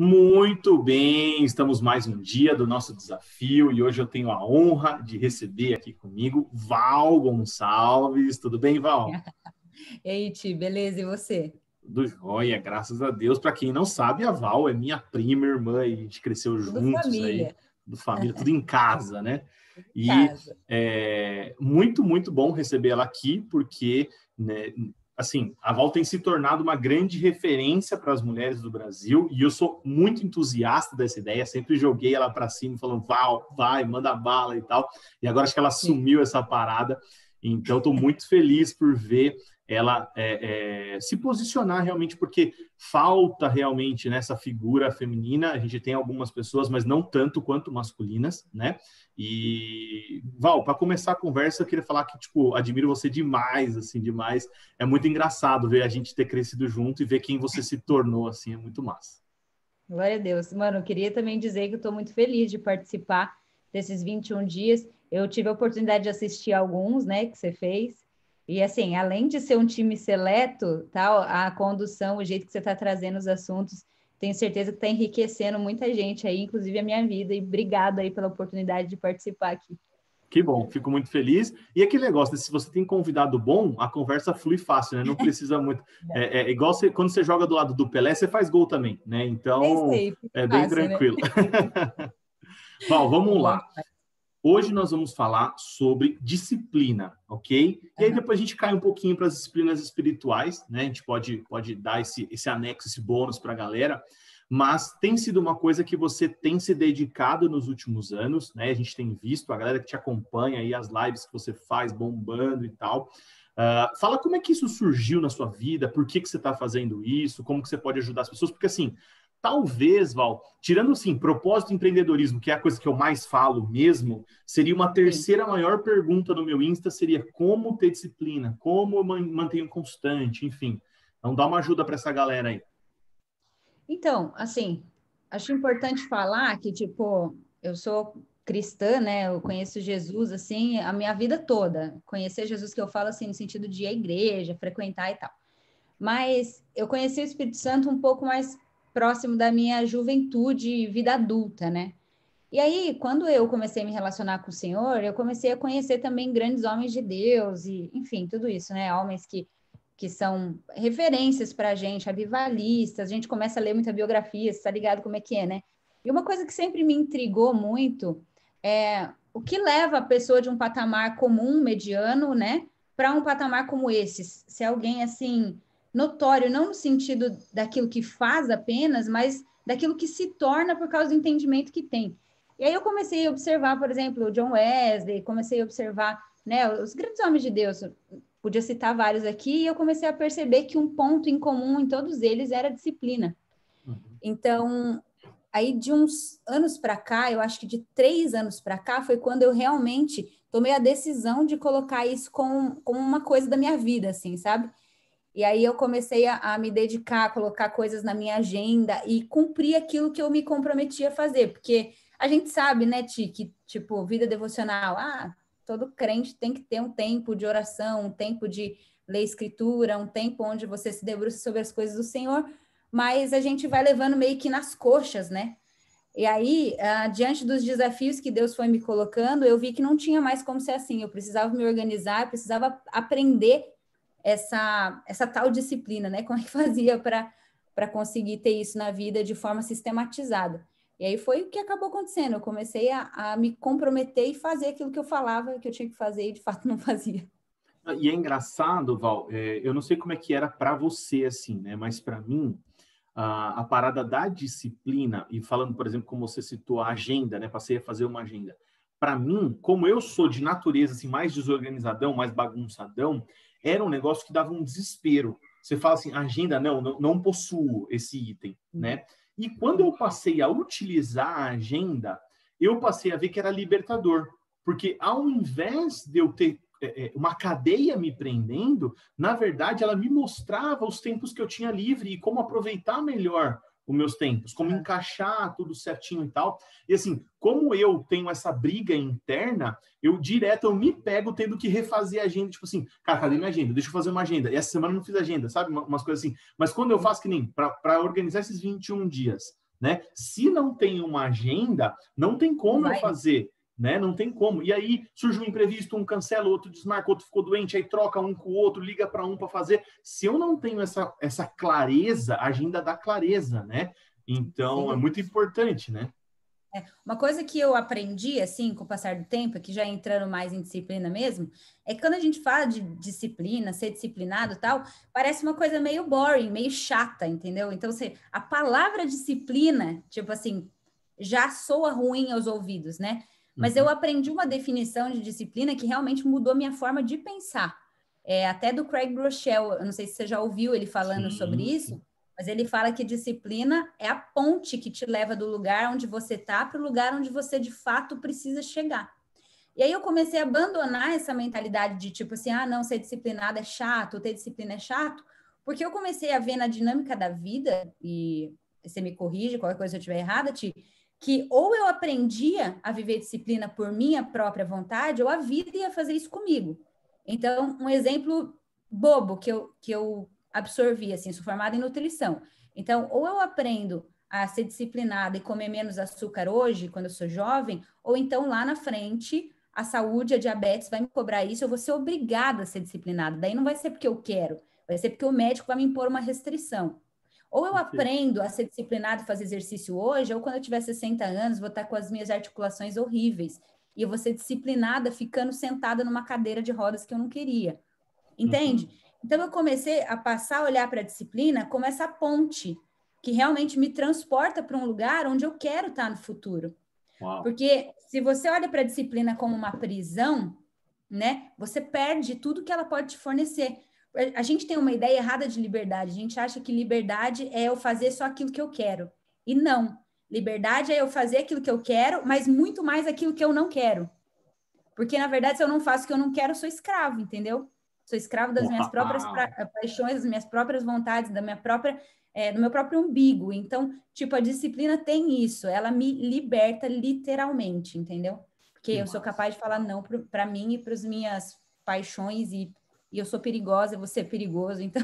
Muito bem, estamos mais um dia do nosso desafio e hoje eu tenho a honra de receber aqui comigo Val Gonçalves. Tudo bem, Val? E aí, Ti, beleza? E você? Tudo jóia, graças a Deus. Para quem não sabe, a Val é minha prima, irmã, e a gente cresceu Tudo juntos aí, família, tudo família, tudo em casa, né? tudo em E casa. é muito bom receber ela aqui, porque, né, assim, a Val tem se tornado uma grande referência para as mulheres do Brasil, e eu sou muito entusiasta dessa ideia, sempre joguei ela para cima, falando, Val, vai, manda bala e tal, e agora acho que ela Sim. assumiu essa parada, então estou muito feliz por ver ela se posicionar realmente, porque falta realmente nessa figura feminina, a gente tem algumas pessoas, mas não tanto quanto masculinas, né? E, Val, para começar a conversa, eu queria falar que, tipo, admiro você demais, assim, demais. É muito engraçado ver a gente ter crescido junto e ver quem você se tornou, assim, é muito massa. Glória a Deus. Mano, eu queria também dizer que eu estou muito feliz de participar desses 21 dias. Eu tive a oportunidade de assistir alguns, né, que você fez. E, assim, além de ser um time seleto, tal, a condução, o jeito que você está trazendo os assuntos, tenho certeza que está enriquecendo muita gente aí, inclusive a minha vida. E obrigada aí pela oportunidade de participar aqui. Que bom, fico muito feliz. E aquele negócio, né, se você tem convidado bom, a conversa flui fácil, né? Não precisa muito. É igual quando você joga do lado do Pelé, você faz gol também, né? É isso Então, aí, fica é bem fácil, né? tranquilo. Val, É vamos bom lá. demais. Hoje nós vamos falar sobre disciplina, ok? E aí Aham. depois a gente cai um pouquinho para as disciplinas espirituais, né? A gente pode dar esse anexo, esse bônus para a galera, mas tem sido uma coisa que você tem se dedicado nos últimos anos, né? A gente tem visto a galera que te acompanha aí, as lives que você faz bombando e tal. Fala como é que isso surgiu na sua vida, por que você está fazendo isso, como que você pode ajudar as pessoas, porque assim, talvez, Val, tirando assim, propósito e empreendedorismo, que é a coisa que eu mais falo mesmo, seria uma Sim. terceira maior pergunta no meu Insta, seria como ter disciplina, como eu mantenho constante, enfim. Então dá uma ajuda para essa galera aí. Então, assim, acho importante falar que, tipo, eu sou cristã, né? Eu conheço Jesus, assim, a minha vida toda. Conhecer Jesus que eu falo, assim, no sentido de ir à igreja, frequentar e tal. Mas eu conheci o Espírito Santo um pouco mais próximo da minha juventude e vida adulta, né? E aí, quando eu comecei a me relacionar com o Senhor, eu comecei a conhecer também grandes homens de Deus e, enfim, tudo isso, né? Homens que são referências para a gente, avivalistas, a gente começa a ler muita biografia, você tá ligado como é que é, né? E uma coisa que sempre me intrigou muito é o que leva a pessoa de um patamar comum, mediano, né, para um patamar como esse? Se é alguém, assim, notório, não no sentido daquilo que faz apenas, mas daquilo que se torna por causa do entendimento que tem. E aí eu comecei a observar, por exemplo, o John Wesley, comecei a observar, né, os grandes homens de Deus, podia citar vários aqui, e eu comecei a perceber que um ponto em comum em todos eles era a disciplina. Uhum. Então, aí de uns anos para cá, eu acho que de 3 anos para cá, foi quando eu realmente tomei a decisão de colocar isso como uma coisa da minha vida, assim, sabe? E aí eu comecei a me dedicar, a colocar coisas na minha agenda e cumprir aquilo que eu me comprometi a fazer, porque a gente sabe, né, Ti, que, tipo, vida devocional, todo crente tem que ter um tempo de oração, um tempo de ler escritura, um tempo onde você se debruça sobre as coisas do Senhor, mas a gente vai levando meio que nas coxas, né? E aí, diante dos desafios que Deus foi me colocando, eu vi que não tinha mais como ser assim. Eu precisava me organizar, eu precisava aprender essa tal disciplina, né? Como é que fazia para conseguir ter isso na vida de forma sistematizada? E aí foi o que acabou acontecendo. Eu comecei a me comprometer e fazer aquilo que eu falava que eu tinha que fazer e de fato não fazia. E é engraçado, Val, eu não sei como é que era para você, assim, né? Mas para mim, a parada da disciplina, e falando, por exemplo, como você citou a agenda, né? Passei a fazer uma agenda. Para mim, como eu sou de natureza assim, mais desorganizadão, mais bagunçadão, era um negócio que dava um desespero. Você fala assim, agenda, não possuo esse item, né? E quando eu passei a utilizar a agenda, eu passei a ver que era libertador. Porque ao invés de eu ter uma cadeia me prendendo, na verdade, ela me mostrava os tempos que eu tinha livre e como aproveitar melhor os meus tempos, como encaixar tudo certinho e tal. E assim, como eu tenho essa briga interna, eu me pego tendo que refazer a agenda, tipo assim, cara, cadê minha agenda? Deixa eu fazer uma agenda. E essa semana eu não fiz agenda, sabe? Umas coisas assim. Mas quando eu faço que nem, para organizar esses 21 dias, né? Se não tem uma agenda, não tem como eu Vai. fazer, né? Não tem como. E aí surge um imprevisto, um cancela, outro desmarca, outro ficou doente, aí troca um com o outro, liga para um para fazer. Se eu não tenho essa clareza, a agenda dá clareza, né? Então, é muito importante, né? Uma coisa que eu aprendi, assim, com o passar do tempo, que já entrando mais em disciplina mesmo, é que quando a gente fala de disciplina, ser disciplinado e tal, parece uma coisa meio boring, meio chata, entendeu? Então, a palavra disciplina, tipo assim, já soa ruim aos ouvidos, né? Mas eu aprendi uma definição de disciplina que realmente mudou minha forma de pensar. Até do Craig Groeschel, eu não sei se você já ouviu ele falando sobre isso, mas ele fala que disciplina é a ponte que te leva do lugar onde você está para o lugar onde você de fato precisa chegar. E aí eu comecei a abandonar essa mentalidade de tipo assim, não, ser disciplinado é chato, ter disciplina é chato, porque eu comecei a ver na dinâmica da vida, e você me corrige, qualquer coisa eu estiver errada, Ti, que ou eu aprendia a viver disciplina por minha própria vontade, ou a vida ia fazer isso comigo. Então, um exemplo bobo que eu absorvi, assim, sou formada em nutrição. Então, ou eu aprendo a ser disciplinada e comer menos açúcar hoje, quando eu sou jovem, ou então lá na frente, a saúde, a diabetes vai me cobrar isso, eu vou ser obrigada a ser disciplinada. Daí não vai ser porque eu quero, vai ser porque o médico vai me impor uma restrição. Ou eu aprendo a ser disciplinado e fazer exercício hoje, ou quando eu tiver 60 anos, vou estar com as minhas articulações horríveis. E eu vou ser disciplinada ficando sentada numa cadeira de rodas que eu não queria. Entende? Então, eu comecei a passar a olhar para a disciplina como essa ponte que realmente me transporta para um lugar onde eu quero estar no futuro. Uau. Porque se você olha para a disciplina como uma prisão, né, você perde tudo que ela pode te fornecer. A gente tem uma ideia errada de liberdade. A gente acha que liberdade é eu fazer só aquilo que eu quero. E não. Liberdade é eu fazer aquilo que eu quero, mas muito mais aquilo que eu não quero. Porque, na verdade, se eu não faço o que eu não quero, eu sou escravo, entendeu? Sou escravo das minhas próprias paixões, das minhas próprias vontades, do meu próprio umbigo. Então, tipo, a disciplina tem isso, ela me liberta literalmente, entendeu? Porque eu sou capaz de falar não para mim e para as minhas paixões, e eu sou perigosa, eu vou ser perigoso. Então,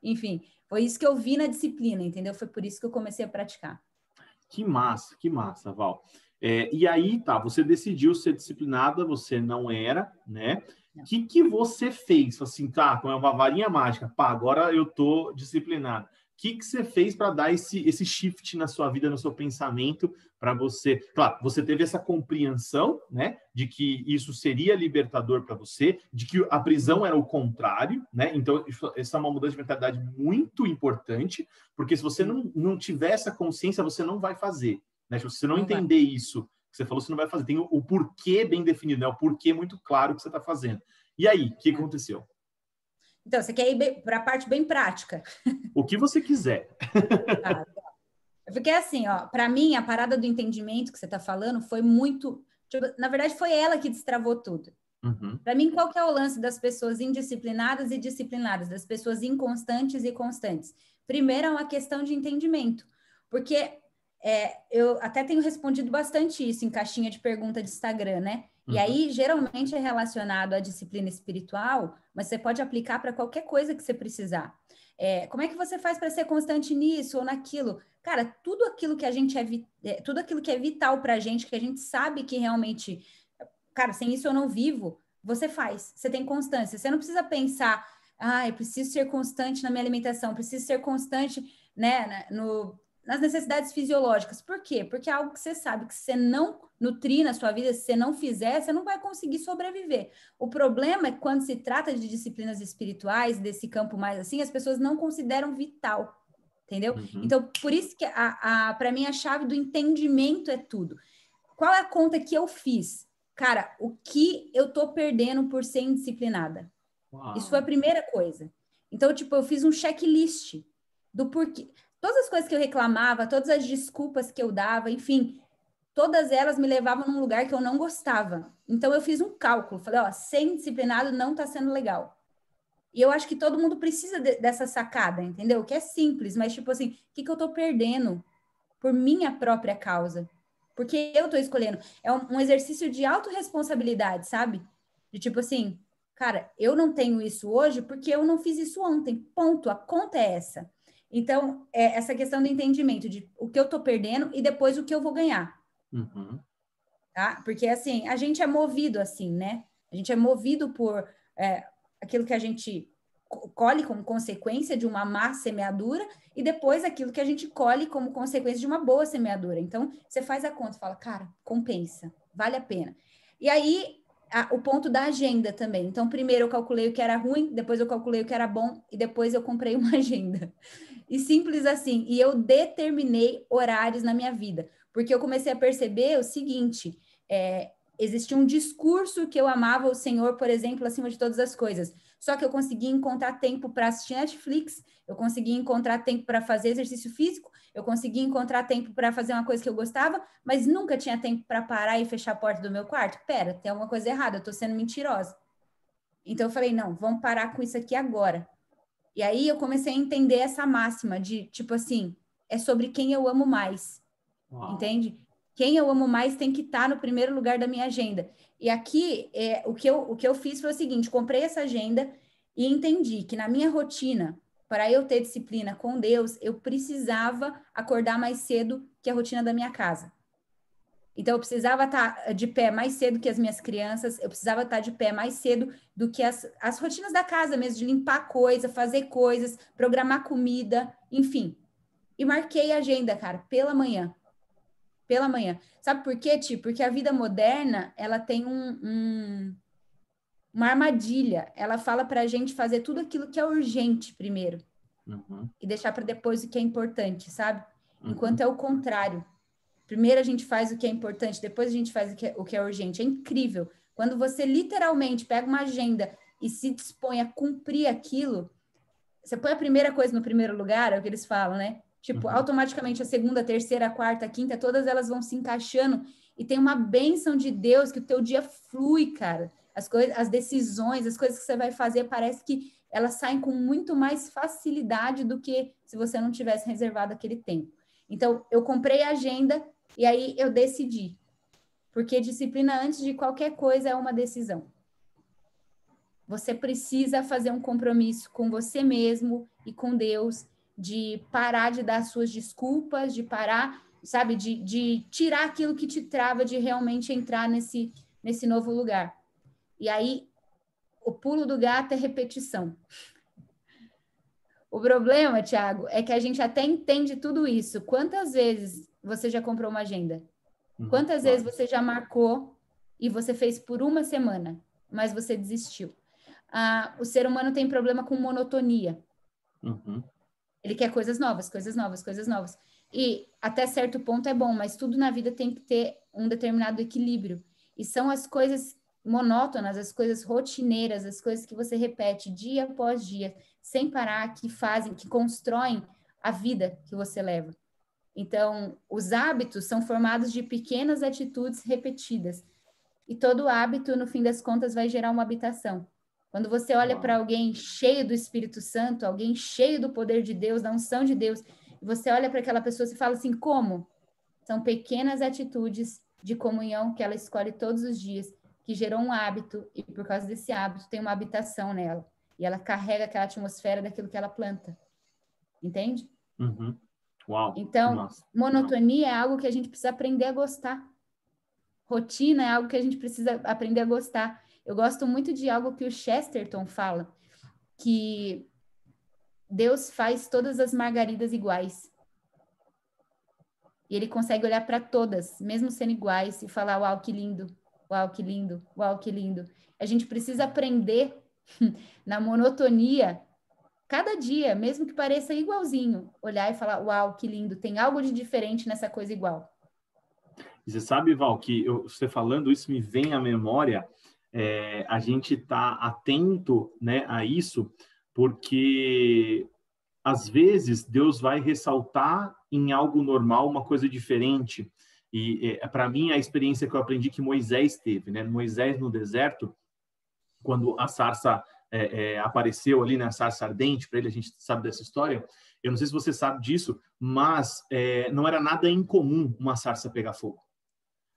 enfim, foi isso que eu vi na disciplina, entendeu? Foi por isso que eu comecei a praticar. Que massa, Val. E aí, tá, você decidiu ser disciplinada, você não era, né? O que você fez? Assim, tá, com uma varinha mágica, pá, agora eu tô disciplinado. O que você fez para dar esse shift na sua vida, no seu pensamento, para você... Claro, você teve essa compreensão, né, de que isso seria libertador para você, de que a prisão era o contrário, né? Então, essa é uma mudança de mentalidade muito importante, porque se você não tiver essa consciência, você não vai fazer. Né? Se você não entender isso que você falou, você não vai fazer. Tem o porquê bem definido, né? O porquê muito claro que você está fazendo. E aí, o que aconteceu? Então, você quer ir para a parte bem prática? O que você quiser. Porque assim, ó, para mim, a parada do entendimento que você está falando foi muito... Tipo, na verdade, foi ela que destravou tudo. Para mim, qual que é o lance das pessoas indisciplinadas e disciplinadas, das pessoas inconstantes e constantes? Primeiro, é uma questão de entendimento. Porque eu até tenho respondido bastante isso em caixinha de pergunta de Instagram, né? E aí, geralmente, é relacionado à disciplina espiritual, mas você pode aplicar para qualquer coisa que você precisar. Como é que você faz para ser constante nisso ou naquilo? Cara, tudo aquilo que a gente tudo aquilo que é vital para a gente, que a gente sabe que realmente, cara, sem isso eu não vivo, você faz, você tem constância. Você não precisa pensar, eu preciso ser constante na minha alimentação, preciso ser constante, né, nas necessidades fisiológicas. Por quê? Porque é algo que você sabe que se você não nutrir na sua vida, se você não fizer, você não vai conseguir sobreviver. O problema é que quando se trata de disciplinas espirituais, desse campo mais assim, as pessoas não consideram vital, entendeu? Então, por isso que para mim a chave do entendimento é tudo. Qual é a conta que eu fiz? Cara, o que eu tô perdendo por ser indisciplinada? Uau. Isso foi a primeira coisa. Então, tipo, eu fiz um checklist do porquê. Todas as coisas que eu reclamava, todas as desculpas que eu dava, enfim, todas elas me levavam num lugar que eu não gostava. Então, eu fiz um cálculo. Falei, ó, ser indisciplinado não tá sendo legal. E eu acho que todo mundo precisa dessa sacada, entendeu? Que é simples, mas tipo assim, o que eu tô perdendo por minha própria causa? Porque eu tô escolhendo. É um exercício de autorresponsabilidade, sabe? De tipo assim, cara, eu não tenho isso hoje porque eu não fiz isso ontem. Ponto. A conta é essa. Então, essa questão do entendimento de o que eu estou perdendo e depois o que eu vou ganhar. Uhum. Tá? Porque, assim, a gente é movido assim, né? A gente é movido por aquilo que a gente colhe como consequência de uma má semeadura e depois aquilo que a gente colhe como consequência de uma boa semeadura. Então, você faz a conta e fala, cara, compensa, vale a pena. E aí, o ponto da agenda também. Então, primeiro eu calculei o que era ruim, depois eu calculei o que era bom e depois eu comprei uma agenda. E simples assim. E eu determinei horários na minha vida, porque eu comecei a perceber o seguinte, existia um discurso que eu amava o Senhor, por exemplo, acima de todas as coisas. Só que eu consegui encontrar tempo para assistir Netflix, eu consegui encontrar tempo para fazer exercício físico, eu consegui encontrar tempo para fazer uma coisa que eu gostava, mas nunca tinha tempo para parar e fechar a porta do meu quarto. Pera, tem alguma coisa errada, eu estou sendo mentirosa. Então eu falei, não, vamos parar com isso aqui agora. E aí eu comecei a entender essa máxima de, tipo assim, é sobre quem eu amo mais, entende? Quem eu amo mais tem que estar no primeiro lugar da minha agenda. E aqui, o que eu fiz foi o seguinte, comprei essa agenda e entendi que na minha rotina, para eu ter disciplina com Deus, eu precisava acordar mais cedo que a rotina da minha casa. Então, eu precisava estar de pé mais cedo que as minhas crianças, eu precisava estar de pé mais cedo do que as rotinas da casa mesmo, de limpar coisa, fazer coisas, programar comida, enfim. E marquei a agenda, cara, pela manhã. Pela manhã. Sabe por quê, Ti? Porque a vida moderna, ela tem uma armadilha. Ela fala para a gente fazer tudo aquilo que é urgente primeiro. Uhum. E deixar para depois o que é importante, sabe? Enquanto Uhum. é o contrário. Primeiro a gente faz o que é importante, depois a gente faz o que é urgente. É incrível. Quando você literalmente pega uma agenda e se dispõe a cumprir aquilo, você põe a primeira coisa no primeiro lugar, é o que eles falam, né? Tipo, Uhum. automaticamente a segunda, a terceira, a quarta, a quinta, todas elas vão se encaixando e tem uma bênção de Deus que o teu dia flui, cara. As coisas, as decisões, as coisas que você vai fazer, parece que elas saem com muito mais facilidade do que se você não tivesse reservado aquele tempo. Então, eu comprei a agenda e aí eu decidi. Porque disciplina, antes de qualquer coisa, é uma decisão. Você precisa fazer um compromisso com você mesmo e com Deus, de parar de dar suas desculpas, de parar, sabe, de tirar aquilo que te trava de realmente entrar nesse novo lugar. E aí, o pulo do gato é repetição. O problema, Thiago, é que a gente até entende tudo isso. Quantas vezes você já comprou uma agenda? Quantas vezes você já marcou e você fez por uma semana, mas você desistiu? O ser humano tem problema com monotonia. Uhum. Ele quer coisas novas, coisas novas, coisas novas. E até certo ponto é bom, mas tudo na vida tem que ter um determinado equilíbrio. E são as coisas monótonas, as coisas rotineiras, as coisas que você repete dia após dia, sem parar, que fazem, que constroem a vida que você leva. Então, os hábitos são formados de pequenas atitudes repetidas. E todo hábito, no fim das contas, vai gerar uma habitação. Quando você olha para alguém cheio do Espírito Santo, alguém cheio do poder de Deus, da unção de Deus, e você olha para aquela pessoa e fala assim, como? São pequenas atitudes de comunhão que ela escolhe todos os dias, que gerou um hábito, e por causa desse hábito tem uma habitação nela. E ela carrega aquela atmosfera daquilo que ela planta. Entende? Uhum. Uau, que Então, massa. monotonia é algo que a gente precisa aprender a gostar. Rotina é algo que a gente precisa aprender a gostar. Eu gosto muito de algo que o Chesterton fala, que Deus faz todas as margaridas iguais. E ele consegue olhar para todas, mesmo sendo iguais, e falar, uau, que lindo, uau, que lindo, uau, que lindo. A gente precisa aprender na monotonia, cada dia, mesmo que pareça igualzinho, olhar e falar, uau, que lindo, tem algo de diferente nessa coisa igual. E você sabe, Val, que você falando isso me vem à memória, a gente está atento, né, a isso, porque às vezes Deus vai ressaltar em algo normal uma coisa diferente. E para mim a experiência que eu aprendi que Moisés teve, né? Moisés no deserto, quando a sarça apareceu ali, na sarça ardente, para ele a gente sabe dessa história. Eu não sei se você sabe disso, mas não era nada incomum uma sarça pegar fogo.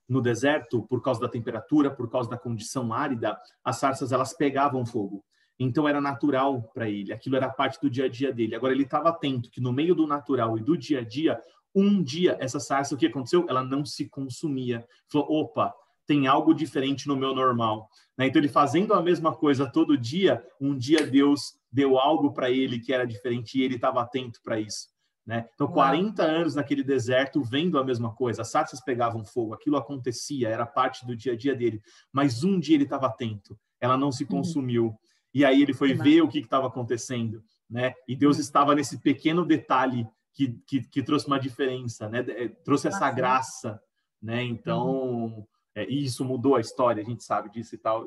No deserto, por causa da temperatura, por causa da condição árida, as sarças elas pegavam fogo. Então era natural para ele, aquilo era parte do dia a dia dele. Agora ele estava atento que no meio do natural e do dia a dia, um dia essa sarça, o que aconteceu? Ela não se consumia. Falou, opa, tem algo diferente no meu normal. Né? Então ele fazendo a mesma coisa todo dia, um dia Deus deu algo para ele que era diferente e ele estava atento para isso. Né? Então 40 anos naquele deserto vendo a mesma coisa, as sarças pegavam fogo, aquilo acontecia, era parte do dia a dia dele. Mas um dia ele estava atento, ela não se consumiu. E aí ele foi ver o que estava acontecendo, né? E Deus estava nesse pequeno detalhe que trouxe uma diferença, né? Trouxe essa graça, né? Então, e isso mudou a história, a gente sabe disso e tal.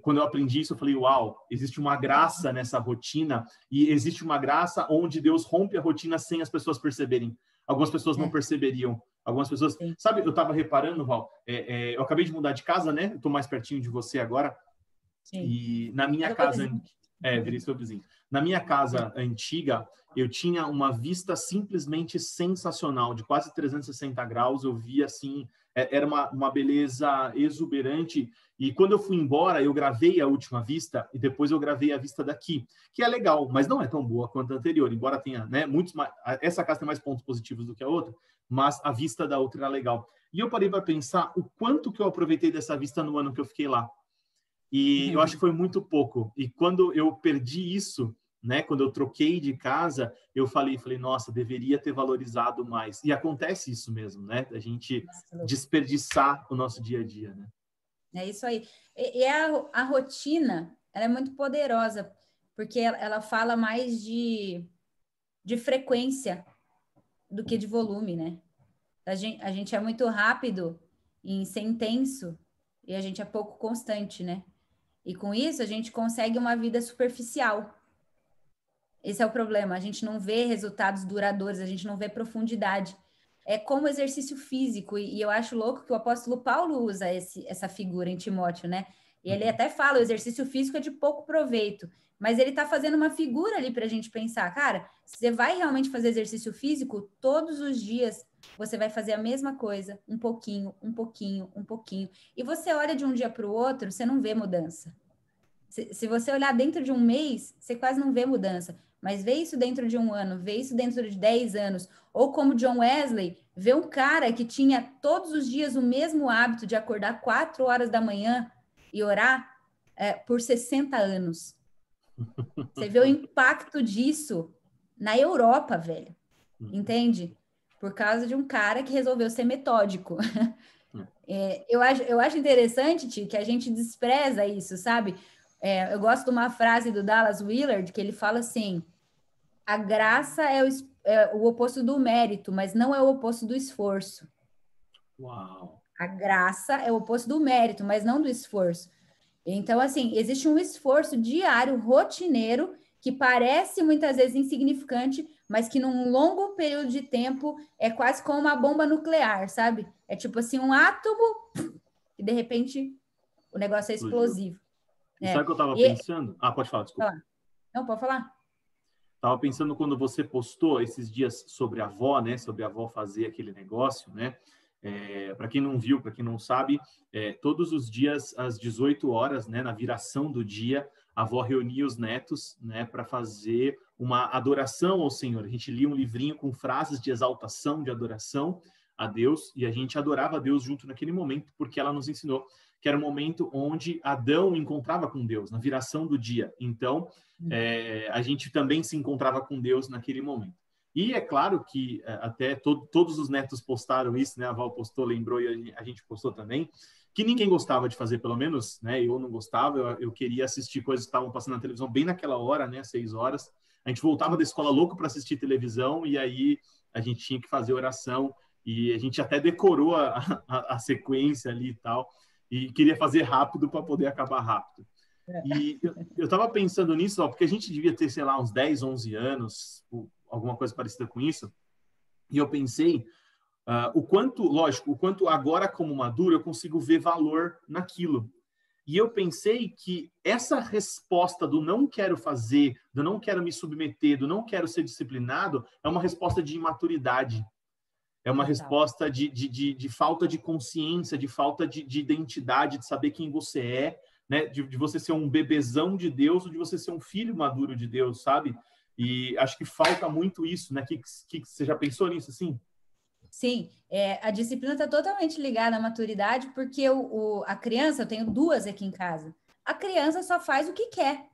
Quando eu aprendi isso, eu falei, uau, existe uma graça nessa rotina e existe uma graça onde Deus rompe a rotina sem as pessoas perceberem. Algumas pessoas não perceberiam. Algumas pessoas... Sabe, eu estava reparando, Val, eu acabei de mudar de casa, né? Estou mais pertinho de você agora. Sim. E na minha casa... virei seu vizinho. Na minha casa antiga, eu tinha uma vista simplesmente sensacional, de quase 360 graus. Eu via, assim, era uma beleza exuberante. E quando eu fui embora, eu gravei a última vista e depois eu gravei a vista daqui, que é legal, mas não é tão boa quanto a anterior, embora tenha, né, muitos mais... Essa casa tem mais pontos positivos do que a outra, mas a vista da outra era legal. E eu parei para pensar o quanto que eu aproveitei dessa vista no ano que eu fiquei lá. E eu acho que foi muito pouco. E quando eu perdi isso, né, quando eu troquei de casa, eu falei, nossa, deveria ter valorizado mais. E acontece isso mesmo, né? A gente desperdiçar o nosso dia a dia, né? É isso aí. E a rotina, ela é muito poderosa, porque ela fala mais de frequência do que de volume, né? A gente é muito rápido em ser intenso e a gente é pouco constante, né? E com isso, a gente consegue uma vida superficial. Esse é o problema. A gente não vê resultados duradouros, a gente não vê profundidade. É como exercício físico. E eu acho louco que o apóstolo Paulo usa essa figura em Timóteo, né? E ele até fala, o exercício físico é de pouco proveito. Mas ele está fazendo uma figura ali para a gente pensar, cara, você vai realmente fazer exercício físico todos os dias, você vai fazer a mesma coisa, um pouquinho, um pouquinho, um pouquinho. E você olha de um dia para o outro, você não vê mudança. Se você olhar dentro de um mês, você quase não vê mudança. Mas vê isso dentro de um ano, vê isso dentro de 10 anos. Ou como John Wesley, vê um cara que tinha todos os dias o mesmo hábito de acordar 4 horas da manhã e orar por 60 anos. Você vê o impacto disso na Europa, velho. Entende? Por causa de um cara que resolveu ser metódico. Eu acho interessante, Ti, que a gente despreza isso, sabe? Eu gosto de uma frase do Dallas Willard, que ele fala assim, a graça é o oposto do mérito, mas não é o oposto do esforço. Uau! A graça é o oposto do mérito, mas não do esforço. Então, assim, existe um esforço diário, rotineiro, que parece muitas vezes insignificante, mas que num longo período de tempo é quase como uma bomba nuclear, sabe? É tipo assim, um átomo e de repente o negócio é explosivo. E sabe o que eu estava pensando? Pode falar, desculpa. Não, pode falar. Estava pensando quando você postou esses dias sobre a avó, né? Sobre a avó fazer aquele negócio, né? Para quem não viu, para quem não sabe, todos os dias às 18 horas, né? Na viração do dia, a avó reunia os netos, né? Para fazer uma adoração ao Senhor. A gente lia um livrinho com frases de exaltação, de adoração a Deus, e a gente adorava a Deus junto naquele momento, porque ela nos ensinou que era o momento onde Adão encontrava com Deus, na viração do dia. Então, a gente também se encontrava com Deus naquele momento. E é claro que até todos os netos postaram isso, né? A Val postou, lembrou e a gente postou também, que ninguém gostava de fazer, pelo menos, né? Eu não gostava, eu queria assistir coisas que estavam passando na televisão bem naquela hora, né? 6 horas. A gente voltava da escola louco para assistir televisão e aí a gente tinha que fazer oração e a gente até decorou a sequência ali e tal. E queria fazer rápido para poder acabar rápido. E eu estava pensando nisso, porque a gente devia ter, sei lá, uns 10, 11 anos, alguma coisa parecida com isso. E eu pensei o quanto agora como maduro eu consigo ver valor naquilo. E eu pensei que essa resposta do não quero fazer, do não quero me submeter, do não quero ser disciplinado, é uma resposta de imaturidade. É uma resposta de falta de consciência, de falta de identidade, de saber quem você é, né? De você ser um bebezão de Deus ou de você ser um filho maduro de Deus, sabe? E acho que falta muito isso, né? Que você já pensou nisso assim? Sim, a disciplina está totalmente ligada à maturidade, porque a criança, eu tenho duas aqui em casa, a criança só faz o que quer.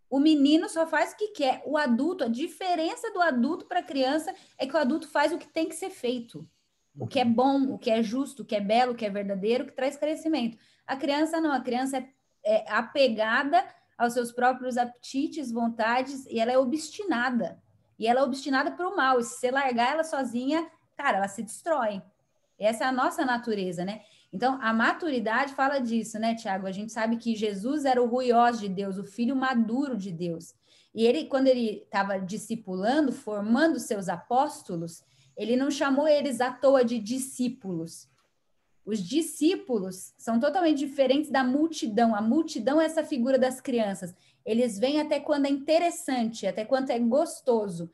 O menino só faz o que quer. O adulto, a diferença do adulto para a criança é que o adulto faz o que tem que ser feito. O que é bom, o que é justo, o que é belo, o que é verdadeiro, o que traz crescimento. A criança não, a criança é apegada aos seus próprios apetites, vontades, e ela é obstinada. E ela é obstinada para o mal. E se você largar ela sozinha, cara, ela se destrói. Essa é a nossa natureza, né? Então, a maturidade fala disso, né, Tiago? A gente sabe que Jesus era o ruiós de Deus, o filho maduro de Deus. E ele, quando ele estava discipulando, formando seus apóstolos, ele não chamou eles à toa de discípulos. Os discípulos são totalmente diferentes da multidão. A multidão é essa figura das crianças. Eles vêm até quando é interessante, até quando é gostoso.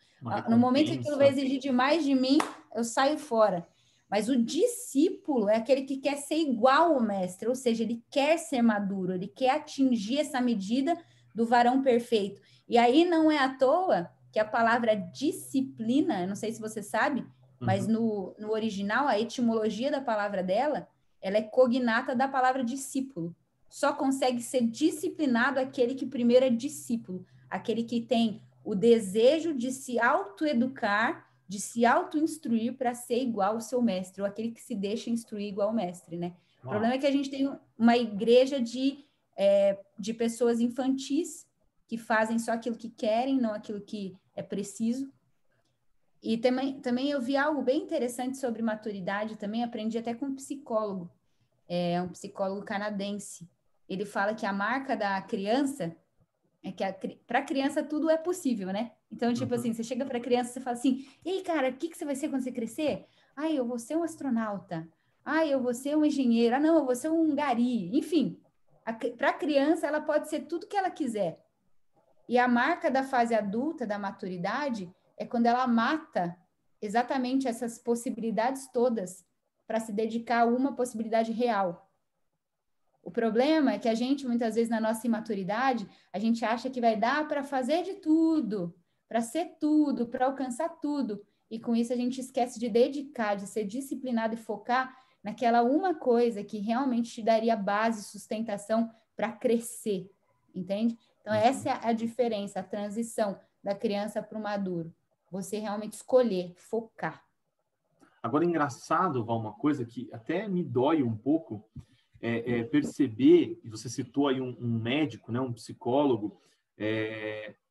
No momento que aquilo vai exigir demais de mim, eu saio fora. Mas o discípulo é aquele que quer ser igual ao mestre, ou seja, ele quer ser maduro, ele quer atingir essa medida do varão perfeito. E aí não é à toa que a palavra disciplina, eu não sei se você sabe, mas no original, a etimologia da palavra dela, ela é cognata da palavra discípulo. Só consegue ser disciplinado aquele que primeiro é discípulo, aquele que tem o desejo de se autoeducar, de se auto-instruir para ser igual ao seu mestre, ou aquele que se deixa instruir igual ao mestre, né? O problema é que a gente tem uma igreja de pessoas infantis que fazem só aquilo que querem, não aquilo que é preciso. E também eu vi algo bem interessante sobre maturidade, também aprendi até com um psicólogo, um psicólogo canadense. Ele fala que a marca da criança é que para a criança tudo é possível, né? Então, tipo assim, você chega para a criança e fala assim: ei, cara, o que você vai ser quando você crescer? Ah, eu vou ser um astronauta. Ah, eu vou ser um engenheiro. Ah, não, eu vou ser um gari. Enfim, para a criança, ela pode ser tudo que ela quiser. E a marca da fase adulta, da maturidade, é quando ela mata exatamente essas possibilidades todas para se dedicar a uma possibilidade real. O problema é que a gente, muitas vezes, na nossa imaturidade, a gente acha que vai dar para fazer de tudo, para ser tudo, para alcançar tudo. E com isso a gente esquece de dedicar, de ser disciplinado e focar naquela uma coisa que realmente te daria base, sustentação para crescer, entende? Então, essa é a diferença, a transição da criança para o maduro. Você realmente escolher, focar. Agora, engraçado, Val, uma coisa que até me dói um pouco, perceber, e você citou aí um médico, né, um psicólogo,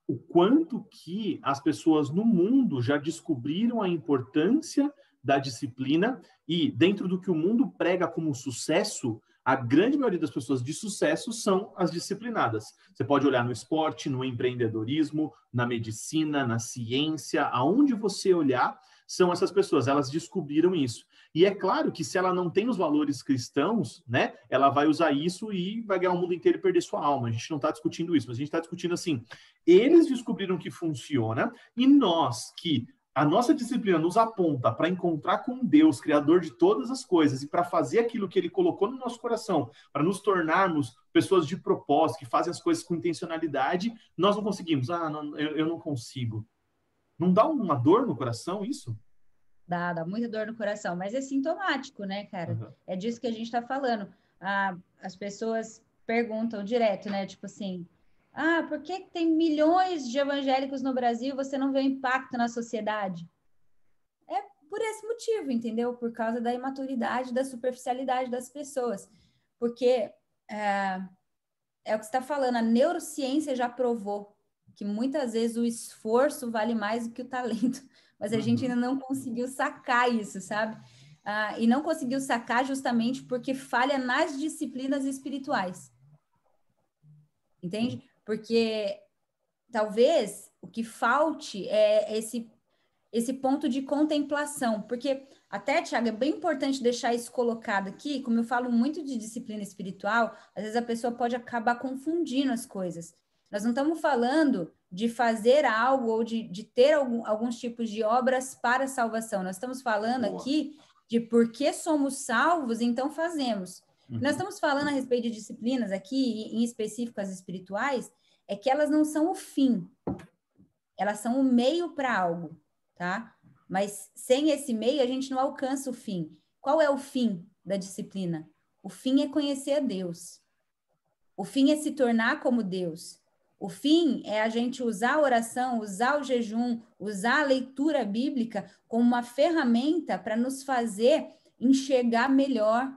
o quanto que as pessoas no mundo já descobriram a importância da disciplina e dentro do que o mundo prega como sucesso, a grande maioria das pessoas de sucesso são as disciplinadas. Você pode olhar no esporte, no empreendedorismo, na medicina, na ciência, aonde você olhar, são essas pessoas, elas descobriram isso. E é claro que se ela não tem os valores cristãos, né, ela vai usar isso e vai ganhar o mundo inteiro e perder sua alma. A gente não está discutindo isso, mas a gente está discutindo assim, eles descobriram que funciona e nós que a nossa disciplina nos aponta para encontrar com Deus, Criador de todas as coisas, e para fazer aquilo que Ele colocou no nosso coração, para nos tornarmos pessoas de propósito, que fazem as coisas com intencionalidade, nós não conseguimos. Ah, não, eu não consigo. Não dá uma dor no coração isso? Dá muita dor no coração, mas é sintomático, né, cara? É disso que a gente está falando. As pessoas perguntam direto, né? Tipo assim, por que tem milhões de evangélicos no Brasil e você não vê o impacto na sociedade? É por esse motivo, entendeu? Por causa da imaturidade, da superficialidade das pessoas. Porque é o que você está falando, a neurociência já provou que muitas vezes o esforço vale mais do que o talento, mas a gente ainda não conseguiu sacar isso, sabe? E não conseguiu sacar justamente porque falha nas disciplinas espirituais. Entende? Porque talvez o que falte é esse ponto de contemplação, porque até, Thiago, é bem importante deixar isso colocado aqui, como eu falo muito de disciplina espiritual, às vezes a pessoa pode acabar confundindo as coisas. Nós não estamos falando de fazer algo ou de ter alguns tipos de obras para salvação, nós estamos falando aqui de por que somos salvos, então fazemos. Nós estamos falando a respeito de disciplinas aqui, em específico as espirituais, é que elas não são o fim, elas são o meio para algo, tá? Mas sem esse meio a gente não alcança o fim. Qual é o fim da disciplina? O fim é conhecer a Deus. O fim é se tornar como Deus. O fim é a gente usar a oração, usar o jejum, usar a leitura bíblica como uma ferramenta para nos fazer enxergar melhor,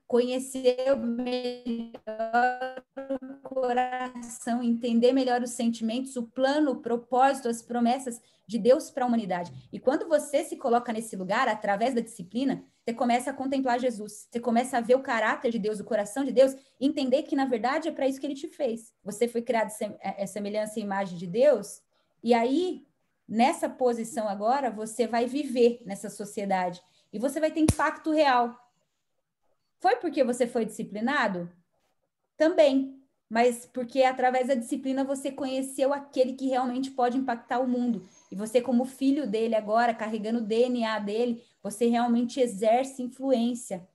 conhecer melhor o coração, entender melhor os sentimentos, o plano, o propósito, as promessas de Deus para a humanidade. E quando você se coloca nesse lugar, através da disciplina, você começa a contemplar Jesus, você começa a ver o caráter de Deus, o coração de Deus, e entender que, na verdade, é para isso que ele te fez. Você foi criado a semelhança e imagem de Deus, e aí, nessa posição agora, você vai viver nessa sociedade, e você vai ter impacto real. Foi porque você foi disciplinado? Também, mas porque através da disciplina você conheceu aquele que realmente pode impactar o mundo. E você, como filho dele agora, carregando o DNA dele, você realmente exerce influência.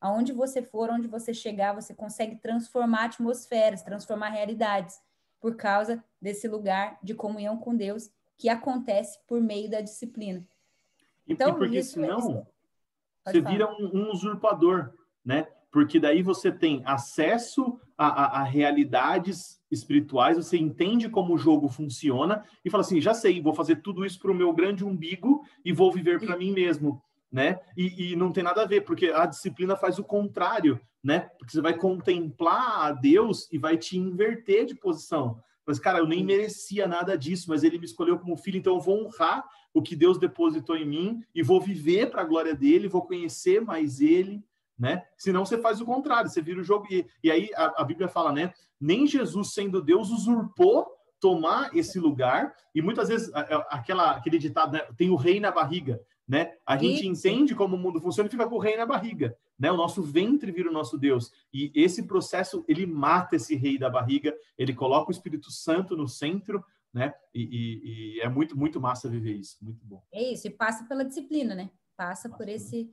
Aonde você for, onde você chegar, você consegue transformar atmosferas, transformar realidades, por causa desse lugar de comunhão com Deus que acontece por meio da disciplina. Então, porque senão você vira um usurpador, né? Porque daí você tem acesso a realidades espirituais, você entende como o jogo funciona e fala assim, já sei, vou fazer tudo isso para o meu grande umbigo e vou viver para mim mesmo, né? E não tem nada a ver, porque a disciplina faz o contrário, né? Porque você vai contemplar a Deus e vai te inverter de posição. Mas, cara, eu nem merecia nada disso, mas ele me escolheu como filho, então eu vou honrar o que Deus depositou em mim e vou viver para a glória dele, vou conhecer mais ele, né? Senão você faz o contrário, você vira o jogo. E aí a Bíblia fala, né? Nem Jesus, sendo Deus, usurpou tomar esse lugar, e muitas vezes aquele ditado, né? Tem o rei na barriga, né? A gente entende como o mundo funciona e fica com o rei na barriga, né? O nosso ventre vira o nosso Deus, e esse processo, ele mata esse rei da barriga, ele coloca o Espírito Santo no centro, né? E é muito, muito massa viver isso, muito bom. É isso, e passa pela disciplina, né? Passa por esse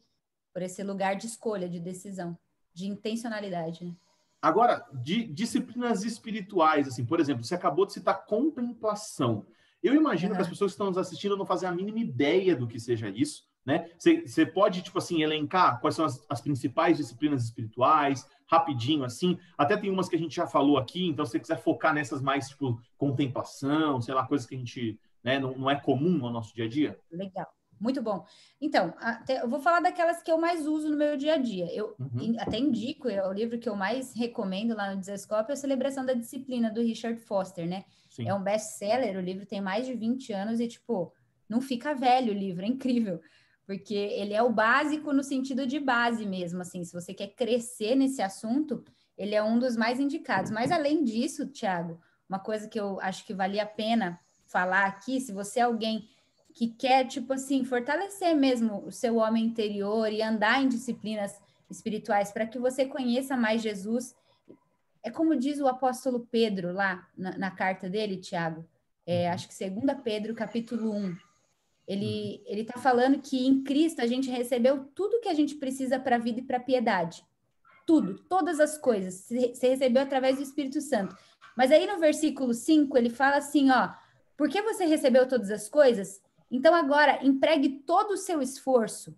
lugar de escolha, de decisão, de intencionalidade, né? Agora, de disciplinas espirituais, assim, por exemplo, você acabou de citar contemplação. Eu imagino que as pessoas que estão nos assistindo não fazem a mínima ideia do que seja isso, né? Você pode, tipo assim, elencar quais são as principais disciplinas espirituais, rapidinho, assim. Até tem umas que a gente já falou aqui, então se você quiser focar nessas mais, tipo, contemplação, sei lá, coisas que a gente, né, não é comum no nosso dia a dia. Legal. Muito bom. Então, eu vou falar daquelas que eu mais uso no meu dia a dia. Eu até indico, é o livro que eu mais recomendo lá no Desescope, é a Celebração da Disciplina, do Richard Foster, né? Sim. É um best-seller, o livro tem mais de 20 anos e, tipo, não fica velho o livro, é incrível. Porque ele é o básico no sentido de base mesmo, assim. Se você quer crescer nesse assunto, ele é um dos mais indicados. Mas, além disso, Thiago, uma coisa que eu acho que valia a pena falar aqui, se você é alguém que quer, tipo assim, fortalecer mesmo o seu homem interior e andar em disciplinas espirituais para que você conheça mais Jesus. É como diz o apóstolo Pedro lá na carta dele, Tiago, acho que 2 Pedro, capítulo 1. Ele está falando que em Cristo a gente recebeu tudo que a gente precisa para a vida e para a piedade. Tudo, todas as coisas. Você recebeu através do Espírito Santo. Mas aí no versículo 5, ele fala assim, ó, porque você recebeu todas as coisas, então agora empregue todo o seu esforço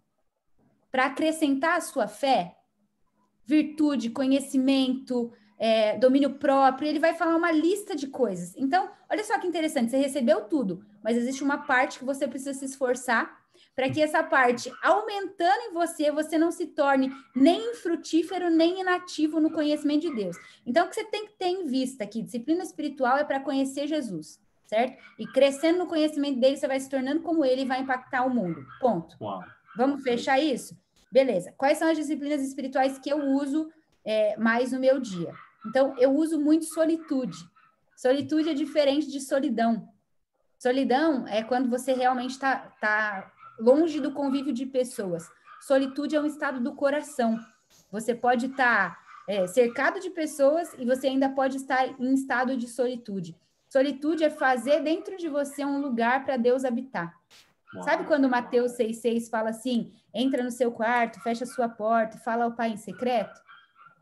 para acrescentar à sua fé virtude, conhecimento, domínio próprio. Ele vai falar uma lista de coisas. Então, olha só que interessante, você recebeu tudo, mas existe uma parte que você precisa se esforçar para que essa parte, aumentando em você, você não se torne nem infrutífero, nem inativo no conhecimento de Deus. Então, o que você tem que ter em vista aqui, disciplina espiritual é para conhecer Jesus, certo? E crescendo no conhecimento dele, você vai se tornando como ele e vai impactar o mundo. Ponto. Uau. Vamos fechar isso? Beleza. Quais são as disciplinas espirituais que eu uso mais no meu dia? Então, eu uso muito solitude. Solitude é diferente de solidão. Solidão é quando você realmente está longe do convívio de pessoas. Solitude é um estado do coração. Você pode estar cercado de pessoas e você ainda pode estar em estado de solitude. Solitude é fazer dentro de você um lugar para Deus habitar. Uau. Sabe quando Mateus 6,6 fala assim, entra no seu quarto, fecha a sua porta, fala ao Pai em secreto?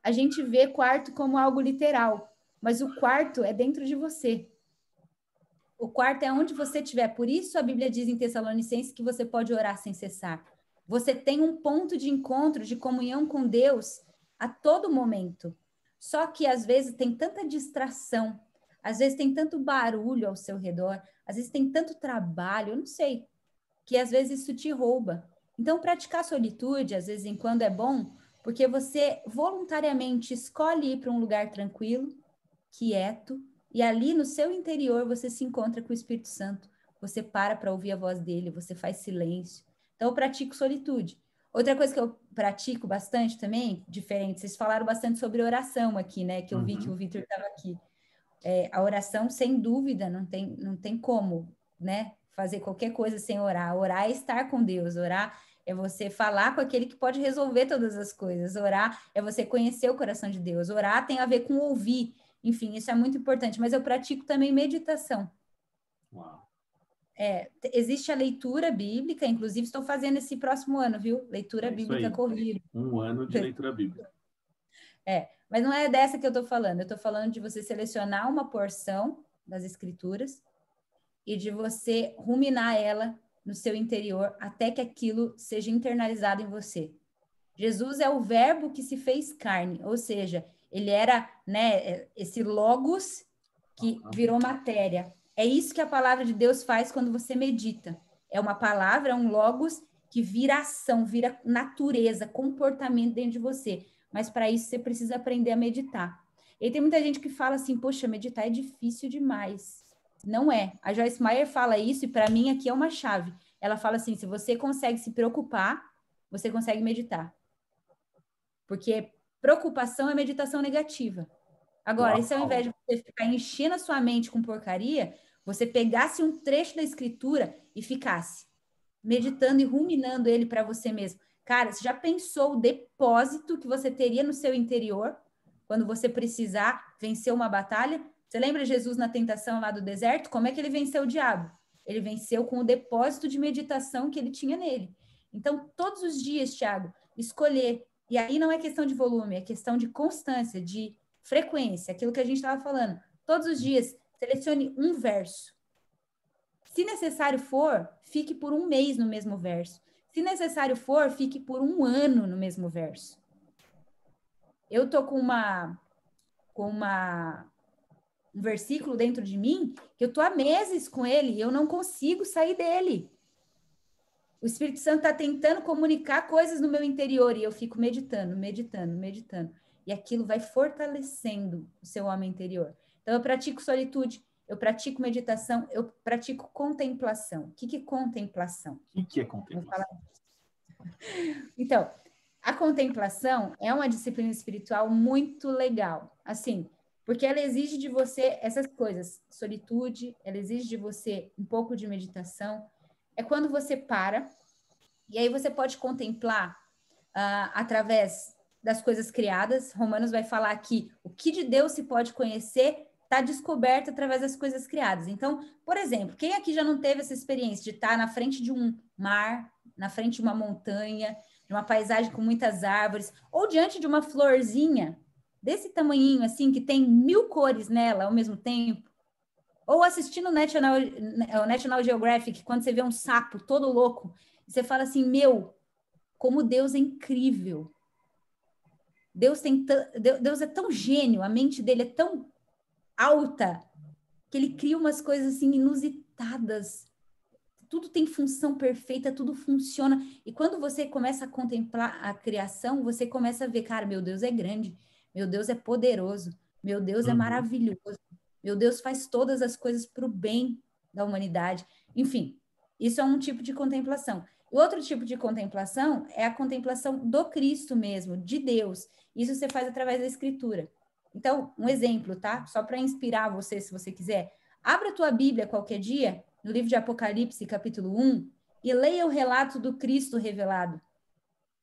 a gente vê quarto como algo literal, mas o quarto é dentro de você. O quarto é onde você estiver. Por isso a Bíblia diz em Tessalonicenses que você pode orar sem cessar. Você tem um ponto de encontro, de comunhão com Deus a todo momento. Só que às vezes tem tanta distração, às vezes tem tanto barulho ao seu redor, às vezes tem tanto trabalho, eu não sei, que às vezes isso te rouba. Então, praticar solitude, às vezes, em quando é bom, porque você voluntariamente escolhe ir para um lugar tranquilo, quieto, e ali no seu interior você se encontra com o Espírito Santo. Você para ouvir a voz dele, você faz silêncio. Então, eu pratico solitude. Outra coisa que eu pratico bastante também, diferente, vocês falaram bastante sobre oração aqui, né? Que eu vi que o Vitor estava aqui. A oração, sem dúvida, não tem como, né? Fazer qualquer coisa sem orar. Orar é estar com Deus. Orar é você falar com aquele que pode resolver todas as coisas. Orar é você conhecer o coração de Deus. Orar tem a ver com ouvir. Enfim, isso é muito importante. Mas eu pratico também meditação. Uau. Existe a leitura bíblica, inclusive estou fazendo esse próximo ano, viu? Leitura bíblica corrida. 1 ano de leitura bíblica. Mas não é dessa que eu estou falando. Eu estou falando de você selecionar uma porção das escrituras e de você ruminar ela no seu interior até que aquilo seja internalizado em você. Jesus é o verbo que se fez carne, ou seja, ele era, né, esse logos que virou matéria. É isso que a palavra de Deus faz quando você medita. É uma palavra, é um logos que vira ação, vira natureza, comportamento dentro de você. Mas para isso você precisa aprender a meditar. E tem muita gente que fala assim, poxa, meditar é difícil demais. Não é. A Joyce Meyer fala isso e para mim aqui é uma chave. Ela fala assim, se você consegue se preocupar, você consegue meditar. Porque preocupação é meditação negativa. Agora, se ao invés de você ficar enchendo a sua mente com porcaria, você pegasse um trecho da escritura e ficasse meditando e ruminando ele para você mesmo. Cara, você já pensou o depósito que você teria no seu interior quando você precisar vencer uma batalha? Você lembra Jesus na tentação lá do deserto? Como é que ele venceu o diabo? Ele venceu com o depósito de meditação que ele tinha nele. Então, todos os dias, Thiago, escolher. E aí não é questão de volume, é questão de constância, de frequência, aquilo que a gente estava falando. Todos os dias, selecione um verso. Se necessário for, fique por 1 mês no mesmo verso. Se necessário for, fique por 1 ano no mesmo verso. Eu tô com um versículo dentro de mim que eu tô há meses com ele e eu não consigo sair dele. O Espírito Santo está tentando comunicar coisas no meu interior e eu fico meditando. E aquilo vai fortalecendo o seu homem interior. Então, eu pratico solitude, eu pratico meditação, eu pratico contemplação. O que é contemplação? O que é contemplação? Então, a contemplação é uma disciplina espiritual muito legal, assim, porque ela exige de você essas coisas, solitude, ela exige de você um pouco de meditação. É quando você para, e aí você pode contemplar através das coisas criadas. Romanos vai falar que o que de Deus se pode conhecer está descoberto através das coisas criadas. Então, por exemplo, quem aqui já não teve essa experiência de estar na frente de um mar, na frente de uma montanha, de uma paisagem com muitas árvores, ou diante de uma florzinha desse tamanhinho, assim, que tem 1000 cores nela ao mesmo tempo? Ou assistindo o National Geographic, quando você vê um sapo todo louco, e você fala assim, meu, como Deus é incrível. Deus é tão gênio, a mente dele é tão alta, que ele cria umas coisas assim inusitadas. Tudo tem função perfeita, tudo funciona. E quando você começa a contemplar a criação, você começa a ver, cara, meu Deus é grande, meu Deus é poderoso, meu Deus é maravilhoso, meu Deus faz todas as coisas para o bem da humanidade. Enfim, isso é um tipo de contemplação. O outro tipo de contemplação é a contemplação do Cristo mesmo, de Deus. Isso você faz através da Escritura. Então, um exemplo, tá? Só para inspirar você, se você quiser. Abra a tua Bíblia qualquer dia, no livro de Apocalipse, capítulo 1, e leia o relato do Cristo revelado.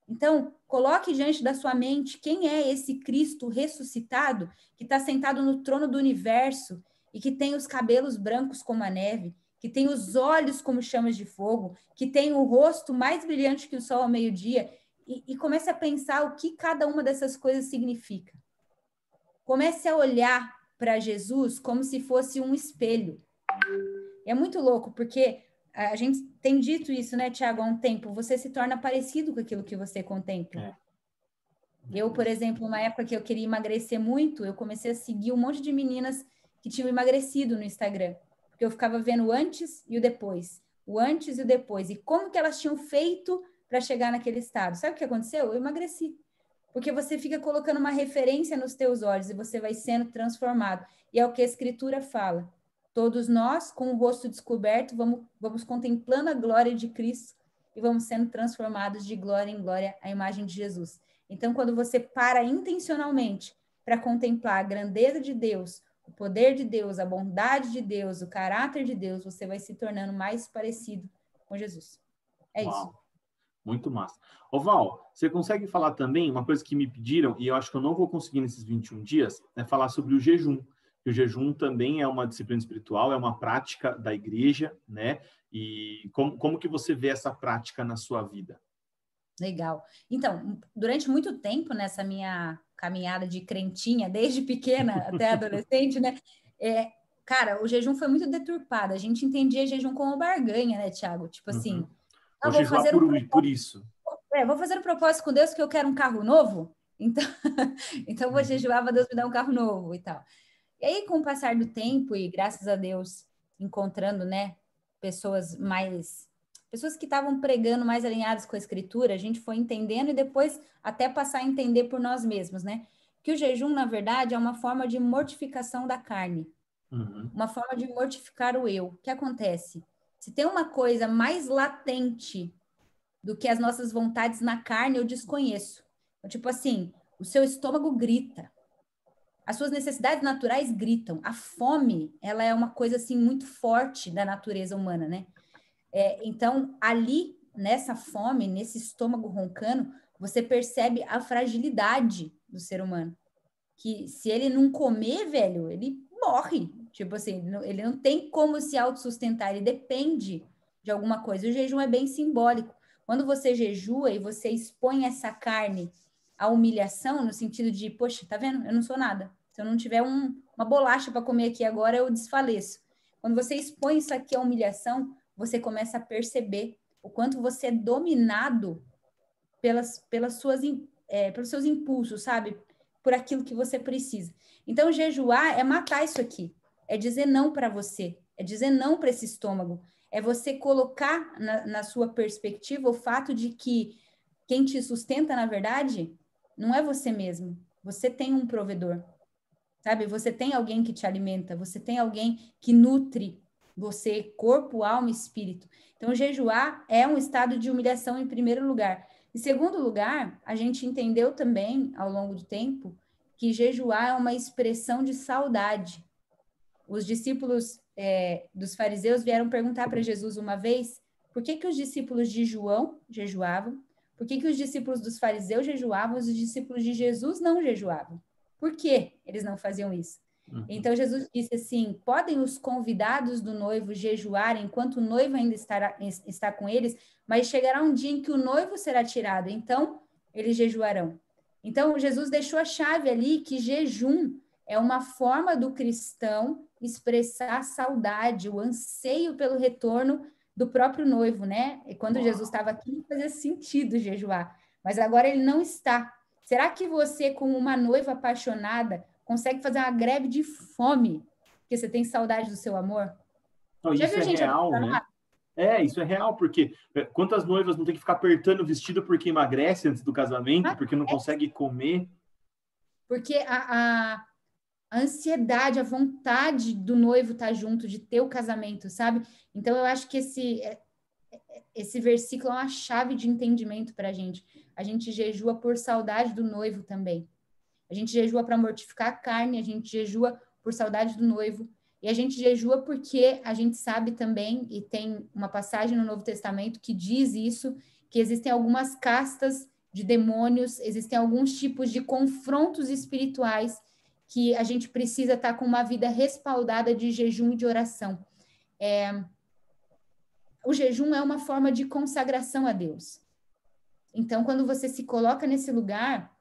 Então, coloque diante da sua mente quem é esse Cristo ressuscitado que está sentado no trono do universo e que tem os cabelos brancos como a neve, que tem os olhos como chamas de fogo, que tem o rosto mais brilhante que o sol ao meio-dia, e comece a pensar o que cada uma dessas coisas significa. Comece a olhar para Jesus como se fosse um espelho. É muito louco, porque a gente tem dito isso, né, Tiago, há um tempo. Você se torna parecido com aquilo que você contempla. É. Eu, por exemplo, uma época que eu queria emagrecer muito, eu comecei a seguir um monte de meninas que tinham emagrecido no Instagram. Porque eu ficava vendo o antes e o depois. O antes e o depois. E como que elas tinham feito para chegar naquele estado. Sabe o que aconteceu? Eu emagreci. Porque você fica colocando uma referência nos teus olhos e você vai sendo transformado. E é o que a Escritura fala. Todos nós, com o rosto descoberto, vamos contemplando a glória de Cristo e vamos sendo transformados de glória em glória à imagem de Jesus. Então, quando você para intencionalmente para contemplar a grandeza de Deus, o poder de Deus, a bondade de Deus, o caráter de Deus, você vai se tornando mais parecido com Jesus. É isso. Uau, muito massa. Ô Val, você consegue falar também uma coisa que me pediram, e eu acho que eu não vou conseguir nesses 21 dias, é falar sobre o jejum. O jejum também é uma disciplina espiritual, é uma prática da igreja, né? E como que você vê essa prática na sua vida? Legal. Então, durante muito tempo nessa minha caminhada de crentinha, desde pequena até adolescente, né? Cara, o jejum foi muito deturpado. A gente entendia jejum como barganha, né, Thiago? Tipo assim, Vou vou jejuar fazer por isso. vou fazer um propósito com Deus que eu quero um carro novo. Então, então vou jejuar para Deus me dar um carro novo e tal. E aí, com o passar do tempo e graças a Deus encontrando, né, pessoas que estavam pregando mais alinhadas com a escritura, a gente foi entendendo e depois até passar a entender por nós mesmos, né? Que o jejum, na verdade, é uma forma de mortificação da carne, uma forma de mortificar o eu. O que acontece? Se tem uma coisa mais latente do que as nossas vontades na carne, eu desconheço. Então, tipo assim, o seu estômago grita, as suas necessidades naturais gritam. A fome, ela é uma coisa assim muito forte da natureza humana, né? Então, ali, nessa fome, nesse estômago roncando, você percebe a fragilidade do ser humano. Que se ele não comer, velho, ele morre. Tipo assim, ele não tem como se autossustentar, ele depende de alguma coisa. O jejum é bem simbólico. Quando você jejua e você expõe essa carne à humilhação, no sentido de, poxa, tá vendo? Eu não sou nada. Se eu não tiver uma bolacha para comer aqui agora, eu desfaleço. Quando você expõe isso aqui à humilhação, você começa a perceber o quanto você é dominado pelos seus impulsos, sabe? Por aquilo que você precisa. Então, jejuar é matar isso aqui. É dizer não para você. É dizer não para esse estômago. É você colocar na sua perspectiva o fato de que quem te sustenta, na verdade, não é você mesmo. Você tem um provedor, sabe? Você tem alguém que te alimenta. Você tem alguém que nutre você, corpo, alma e espírito. Então, jejuar é um estado de humilhação em primeiro lugar. Em segundo lugar, a gente entendeu também, ao longo do tempo, que jejuar é uma expressão de saudade. Os discípulos dos fariseus vieram perguntar para Jesus uma vez por que os discípulos de João jejuavam, por que os discípulos dos fariseus jejuavam e os discípulos de Jesus não jejuavam. Por que eles não faziam isso? Então Jesus disse assim: podem os convidados do noivo jejuar enquanto o noivo ainda está com eles, mas chegará um dia em que o noivo será tirado, então eles jejuarão. Então Jesus deixou a chave ali que jejum é uma forma do cristão expressar a saudade, o anseio pelo retorno do próprio noivo, né? E quando Jesus estava aqui, não fazia sentido jejuar, mas agora ele não está. Será que você, como uma noiva apaixonada, consegue fazer uma greve de fome porque você tem saudade do seu amor? Não, Já isso viu é gente real, né? apaixonada? Isso é real, porque quantas noivas não tem que ficar apertando o vestido porque emagrece antes do casamento, porque não consegue comer? Porque a ansiedade, a vontade do noivo estar junto, de ter o casamento, sabe? Então, eu acho que esse versículo é uma chave de entendimento para a gente. A gente jejua por saudade do noivo também. A gente jejua para mortificar a carne, a gente jejua por saudade do noivo. E a gente jejua porque a gente sabe também, e tem uma passagem no Novo Testamento que diz isso, que existem algumas castas de demônios, existem alguns tipos de confrontos espirituais que a gente precisa estar com uma vida respaldada de jejum e de oração. O jejum é uma forma de consagração a Deus. Então, quando você se coloca nesse lugar,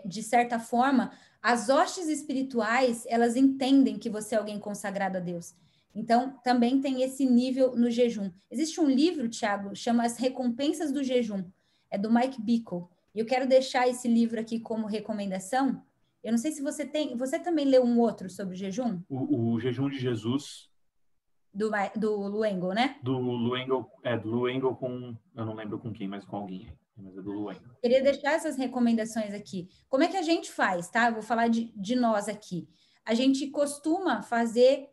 de certa forma, as hostes espirituais, elas entendem que você é alguém consagrado a Deus. Então, também tem esse nível no jejum. Existe um livro, Thiago, chama As Recompensas do Jejum. É do Mike Bickle. E eu quero deixar esse livro aqui como recomendação. Eu não sei se você tem... Você também leu um outro sobre jejum? O Jejum de Jesus. Do Lou Engle, né? Do Lou Engle com... Eu não lembro com quem, mas com alguém. Mas é do Lou Engle. Queria deixar essas recomendações aqui. Como é que a gente faz, tá? Eu vou falar de nós aqui. A gente costuma fazer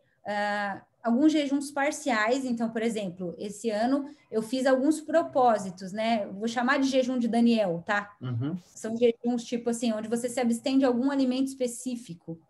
alguns jejuns parciais. Então, por exemplo, esse ano eu fiz alguns propósitos, né? Vou chamar de jejum de Daniel, tá? Uhum. São jejuns, tipo assim, onde você se abstém de algum alimento específico.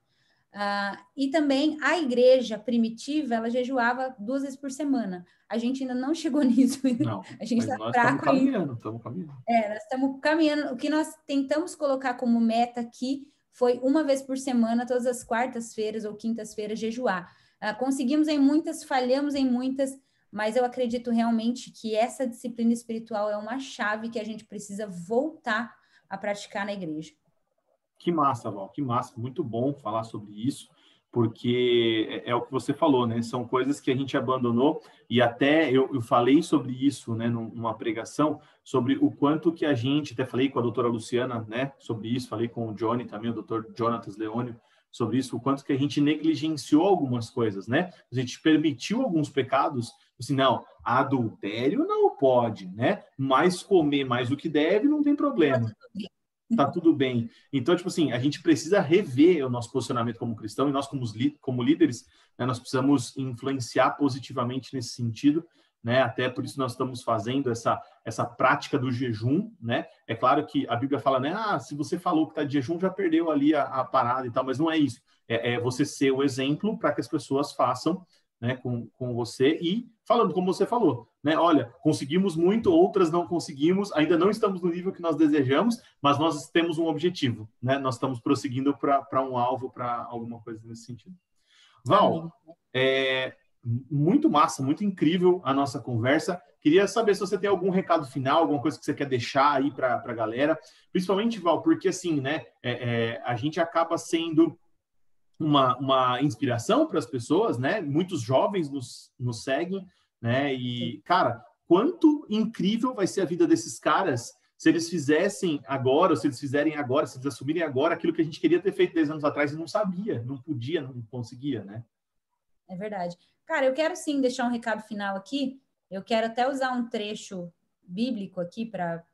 E também a igreja primitiva, ela jejuava 2 vezes por semana. A gente ainda não chegou nisso. Não, A gente mas está nós fraco ainda. estamos caminhando. Nós estamos caminhando. O que nós tentamos colocar como meta aqui foi 1 vez por semana, todas as quartas-feiras ou quintas-feiras, jejuar. Conseguimos em muitas, falhamos em muitas, mas eu acredito realmente que essa disciplina espiritual é uma chave que a gente precisa voltar a praticar na igreja. Que massa, Val, que massa. Muito bom falar sobre isso, porque é o que você falou, né? São coisas que a gente abandonou, e até eu falei sobre isso, né, numa pregação, sobre o quanto que a gente, até falei com a doutora Luciana, né, sobre isso, falei com o Johnny também, o doutor Jonatas Leônio, sobre isso, o quanto que a gente negligenciou algumas coisas, né? A gente permitiu alguns pecados, assim, não, adultério não pode, né? Mas comer mais do que deve não tem problema. Tá tudo bem. Então, tipo assim, a gente precisa rever o nosso posicionamento como cristão, e nós, como líderes, né, nós precisamos influenciar positivamente nesse sentido, né? Até por isso nós estamos fazendo essa prática do jejum, né? É claro que a Bíblia fala, né? Se você falou que está de jejum, já perdeu ali a parada e tal, mas não é isso. É você ser o exemplo para que as pessoas façam, né, com você, e falando como você falou, né? Olha, conseguimos muito, outras não conseguimos, ainda não estamos no nível que nós desejamos, mas nós temos um objetivo, né? Nós estamos prosseguindo para um alvo, para alguma coisa nesse sentido. Val, muito massa, muito incrível a nossa conversa. Queria saber se você tem algum recado final, alguma coisa que você quer deixar aí para a galera, principalmente, Val, porque assim, né? A gente acaba sendo uma inspiração para as pessoas, né? Muitos jovens nos seguem, né? E, cara, quanto incrível vai ser a vida desses caras se eles fizessem agora, ou se eles fizerem agora, se eles assumirem agora aquilo que a gente queria ter feito 10 anos atrás e não sabia, não podia, não conseguia, né? É verdade. Cara, eu quero sim deixar um recado final aqui. Eu quero até usar um trecho bíblico aqui para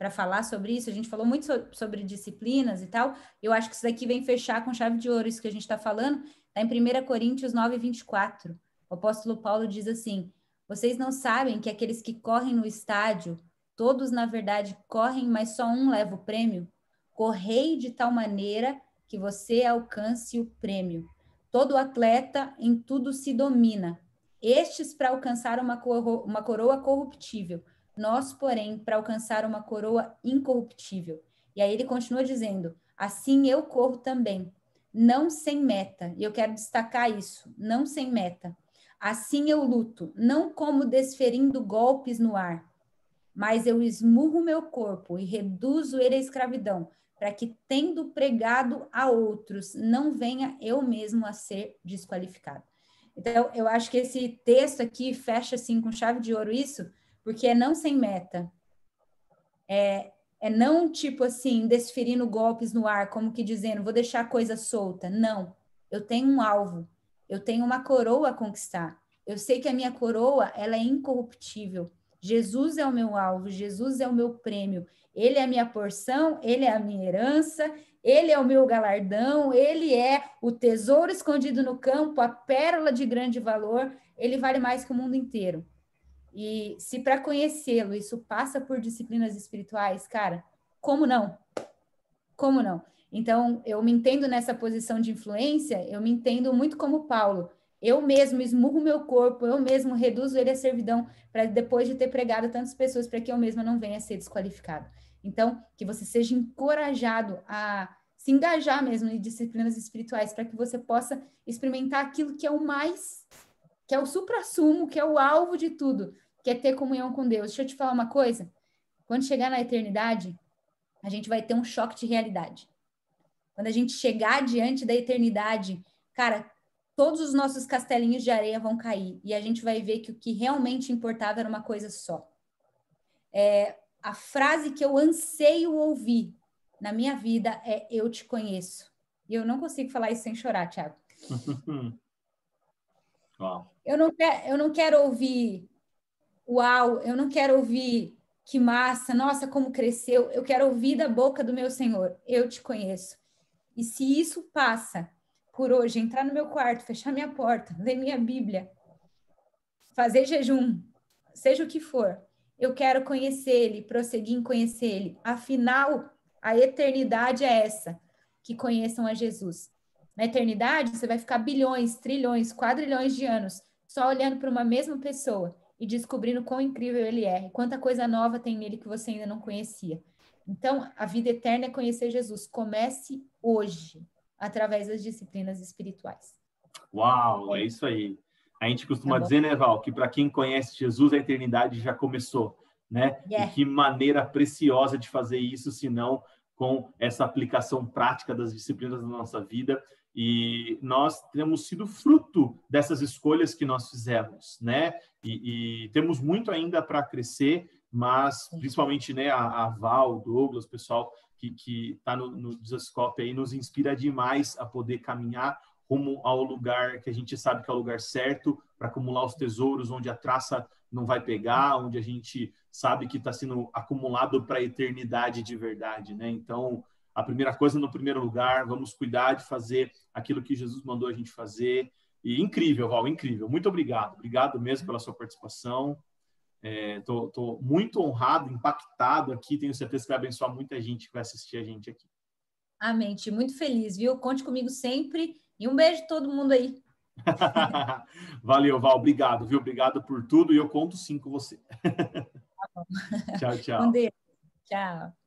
falar sobre isso. A gente falou muito sobre disciplinas e tal. Eu acho que isso daqui vem fechar com chave de ouro isso que a gente está falando. Está em 1 Coríntios 9, 24. O apóstolo Paulo diz assim: vocês não sabem que aqueles que correm no estádio, todos na verdade correm, mas só um leva o prêmio? Correi de tal maneira que você alcance o prêmio. Todo atleta em tudo se domina. Estes para alcançar uma coroa corruptível, nós, porém, para alcançar uma coroa incorruptível. E aí ele continua dizendo: assim eu corro também, não sem meta. E eu quero destacar isso: não sem meta. Assim eu luto, não como desferindo golpes no ar, mas eu esmurro meu corpo e reduzo ele à escravidão, para que, tendo pregado a outros, não venha eu mesmo a ser desqualificado. Então, eu acho que esse texto aqui fecha assim com chave de ouro isso, porque é não sem meta. É não tipo assim, desferindo golpes no ar, como que dizendo, vou deixar a coisa solta. Não. Eu tenho um alvo. Eu tenho uma coroa a conquistar. Eu sei que a minha coroa, ela é incorruptível. Jesus é o meu alvo, Jesus é o meu prêmio. Ele é a minha porção, ele é a minha herança, ele é o meu galardão, ele é o tesouro escondido no campo, a pérola de grande valor, ele vale mais que o mundo inteiro. E se para conhecê-lo isso passa por disciplinas espirituais, cara, como não? Como não? Então, eu me entendo nessa posição de influência, eu me entendo muito como Paulo. Eu mesmo esmurro meu corpo, eu mesmo reduzo ele à servidão, para depois de ter pregado tantas pessoas, para que eu mesma não venha a ser desqualificado. Então, que você seja encorajado a se engajar mesmo em disciplinas espirituais, para que você possa experimentar aquilo que é o mais, que é o suprassumo, que é o alvo de tudo, que é ter comunhão com Deus. Deixa eu te falar uma coisa, quando chegar na eternidade, a gente vai ter um choque de realidade. Quando a gente chegar diante da eternidade, cara, todos os nossos castelinhos de areia vão cair e a gente vai ver que o que realmente importava era uma coisa só. A frase que eu anseio ouvir na minha vida é: eu te conheço. E eu não consigo falar isso sem chorar, Thiago. Uau. Eu não quero ouvir uau, eu não quero ouvir que massa, nossa, como cresceu. Eu quero ouvir da boca do meu Senhor: eu te conheço. E se isso passa por hoje, entrar no meu quarto, fechar minha porta, ler minha Bíblia, fazer jejum, seja o que for, eu quero conhecer Ele, prosseguir em conhecer Ele. Afinal, a eternidade é essa, que conheçam a Jesus. Na eternidade, você vai ficar bilhões, trilhões, quadrilhões de anos só olhando para uma mesma pessoa e descobrindo quão incrível Ele é e quanta coisa nova tem nele que você ainda não conhecia. Então, a vida eterna é conhecer Jesus. Comece hoje, através das disciplinas espirituais. Uau, é isso aí. A gente costuma Tá dizer, né, Val, que para quem conhece Jesus, a eternidade já começou, né? E que maneira preciosa de fazer isso, se não com essa aplicação prática das disciplinas na nossa vida. E nós temos sido fruto dessas escolhas que nós fizemos, né? E temos muito ainda para crescer, mas principalmente, né, a Val, o Douglas, o pessoal que está no Desascope aí, nos inspira demais a poder caminhar rumo ao lugar que a gente sabe que é o lugar certo para acumular os tesouros, onde a traça não vai pegar, onde a gente sabe que está sendo acumulado para a eternidade de verdade, né? Então, a primeira coisa no primeiro lugar, vamos cuidar de fazer aquilo que Jesus mandou a gente fazer. E incrível, Val, incrível. Muito obrigado. Obrigado mesmo pela sua participação. Tô muito honrado, impactado aqui. Tenho certeza que vai abençoar muita gente que vai assistir a gente aqui. Amém. Muito feliz, viu? Conte comigo sempre. E um beijo a todo mundo aí. Valeu, Val. Obrigado, viu? Obrigado por tudo. E eu conto sim com você. Tchau, Com tchau. Deus. Tchau.